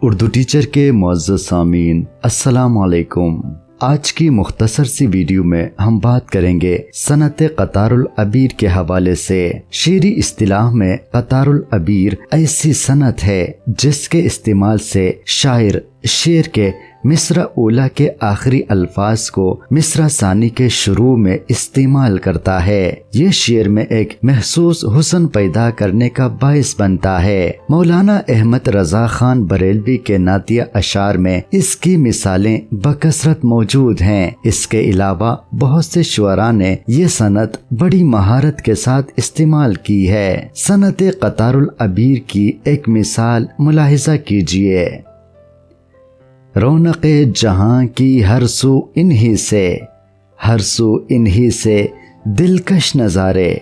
Urdu teacher کے معزز سامعین، السلام علیکم۔ آج کی مختصر سی ویڈیو میں ہم بات کریں گے صنعت قطار العبیر کے حوالے سے۔ شعری اصطلاح میں قطار العبیر ایسی صنعت ہے جس کے استعمال سے شاعر شعر کے مصرع اولیٰ کے آخری الفاظ کو مصرع ثانی کے شروع میں استعمال کرتا ہے۔ یہ شعر میں ایک محسوس حسن پیدا کرنے کا باعث بنتا ہے۔ مولانا احمد رضا خان بریلوی کے نعتیہ اشعار میں اس کی مثالیں بکثرت موجود ہیں۔ اس کے علاوہ بہت سے شعراء نے یہ صنعت بڑی مہارت کے ساتھ استعمال کی ہے۔ صنعت قطار العبیر کی ایک مثال ملاحظہ کیجیے۔ رونق جہاں کی ہر سو انہی سے دلکش نظارے،